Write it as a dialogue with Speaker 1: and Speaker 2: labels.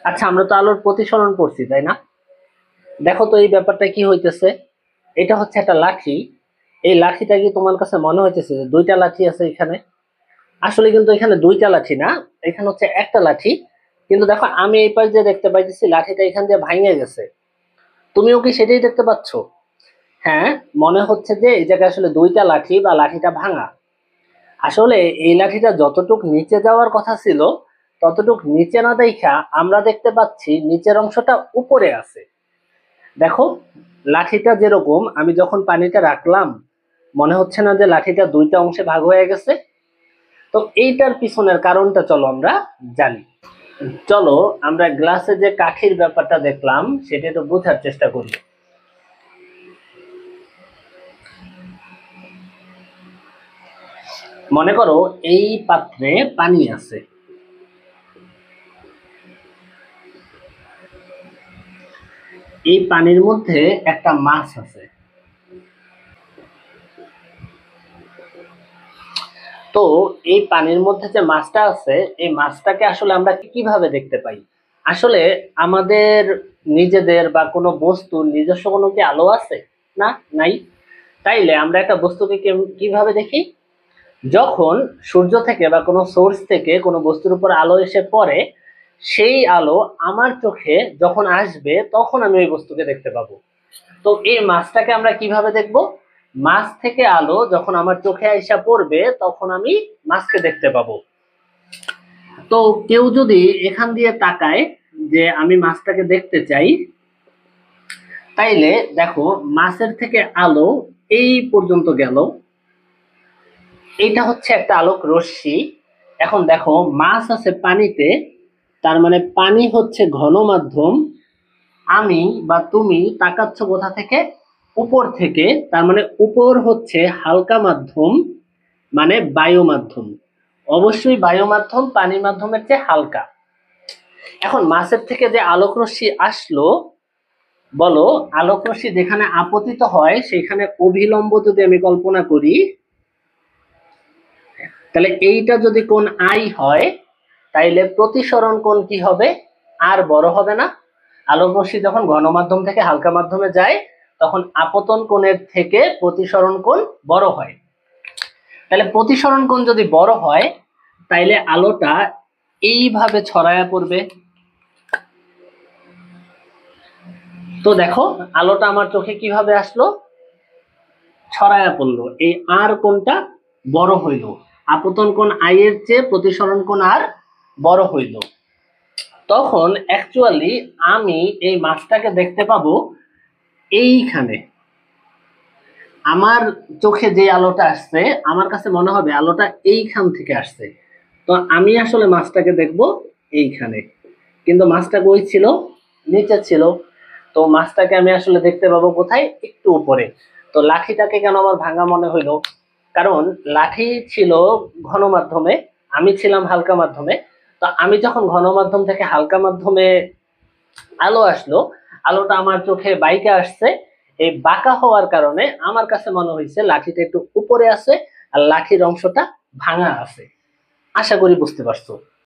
Speaker 1: আচ্ছা, আমরা তো আলোর প্রতিসরণ করছি, তাই না? দেখো তো এই ব্যাপারটা কি হইতেছে। এটা হচ্ছে একটা লাঠি। এই লাঠিটা কি তোমার কাছে মনে হইতেছে যে দুইটা লাঠি আছে এখানে? আসলে কিন্তু এখানে দুইটা লাঠি না, এখানে হচ্ছে একটা লাঠি। কিন্তু দেখো আমি এই পাশ দিয়ে দেখতে পাইতেছি লাঠিটা এখান দিয়ে ভাঙে গেছে। তুমিও কি সেটাই দেখতে পাচ্ছ? হ্যাঁ, মনে হচ্ছে যে এই জায়গায় আসলে দুইটা লাঠি বা লাঠিটা ভাঙা। আসলে এই লাঠিটা যতটুক নিচে যাওয়ার কথা ছিল ততটুক নিচে না দেখা আমরা দেখতে পাচ্ছি নিচের অংশটা উপরে আছে। দেখো, লাঠিটা যেরকম আমি যখন পানিতে রাখলাম, মনে হচ্ছে না যে লাঠিটা দুইটা অংশে ভাগ হয়ে গেছে? তো এইটার পিছনের কারণটা চলো আমরা জানি। চলো আমরা গ্লাসে যে কাঠির ব্যাপারটা দেখলাম সেটা একটু বোঝার চেষ্টা করি। মনে করো এই পাত্রে পানি আছে, এই পানির মধ্যে একটা মাছ আছে। তো এই পানির মধ্যে যে মাছটা আছে, এই মাছটাকে আসলে আমরা কিভাবে দেখতে পাই? আসলে আমাদের নিজেদের বা কোনো বস্তুর নিজস্ব কোনো কি আলো আছে? না, নাই। তাইলে আমরা একটা বস্তুকে কিভাবে দেখি? যখন সূর্য থেকে বা কোনো সোর্স থেকে কোনো বস্তুর উপর আলো এসে পড়ে, সেই আলো আমার চোখে যখন আসবে তখন আমি ওই বস্তুকে দেখতে পাবো। তো এই মাছটাকে আমরা কিভাবে দেখব? মাছ থেকে আলো যখন আমার চোখে আইসা পড়বে তখন আমি মাছকে দেখতে পাবো। তো কেউ যদি এখান দিয়ে তাকায় যে আমি মাছটাকে দেখতে চাই, তাইলে দেখো মাছের থেকে আলো এই পর্যন্ত গেল, এইটা হচ্ছে একটা আলোক রশ্মি। এখন দেখো মাছ আছে পানিতে, তার মানে পানি হচ্ছে ঘন মাধ্যম। আমি বা তুমি তাকাচ্ছ কোথা থেকে? উপর থেকে। তার মানে উপর হচ্ছে হালকা মাধ্যম, মানে বায়ু মাধ্যম। অবশ্যই বায়ু মাধ্যম পানি মাধ্যমের চেয়ে হালকা। এখন মাছের থেকে যে আলোক রশ্মি আসলো, বলো, আলোক রশ্মি যেখানে আপতিত হয় সেখানে অভিলম্ব যদি আমি কল্পনা করি, তাহলে এইটা যদি কোণ আই হয়, তাইলে প্রতিসরণ কোণ কি হবে? আর বড় হবে না? আলোক রশ্মি যখন ঘনমাধ্যম থেকে হালকা মাধ্যমে যায় তখন আপতন কোণের থেকে প্রতিসরণ কোণ বড় হয়। তাহলে প্রতিসরণ কোণ যদি বড় হয় তাইলে আলোটা এইভাবে ছড়ায়া পড়বে। তো দেখো আলোটা আমার চোখে কিভাবে আসলো? ছড়ায়া পড়লো। এই আর কোণটা বড় হইল, আপতন কোণ আই এর চেয়ে প্রতিসরণ কোণ আর বড় হইল। তখন অ্যাকচুয়ালি আমি এই মাছটাকে দেখতে পাবো এইখানে। আমার চোখে যে আলোটা আসছে আমার কাছে মনে হবে আলোটা এইখান থেকে আসছে। তো আমি আসলে মাছটাকে দেখব এইখানে, কিন্তু মাছটা কই ছিল? নিচে ছিল। তো মাছটাকে আমি আসলে দেখতে পাবো কোথায়? একটু উপরে। তো লাঠিটাকে কেন আমার ভাঙা মনে হইলো? কারণ লাঠি ছিল ঘন মাধ্যমে, আমি ছিলাম হালকা মাধ্যমে। তো আমি যখন ঘন মাধ্যম থেকে হালকা মাধ্যমে আলো আসলো, আলোটা আমার চোখে বাইকে আসছে। এই বাঁকা হওয়ার কারণে আমার কাছে মনে হয়েছে লাঠিটা একটু উপরে আছে আর লাঠির অংশটা ভাঙা আছে। আশা করি বুঝতে পারছো।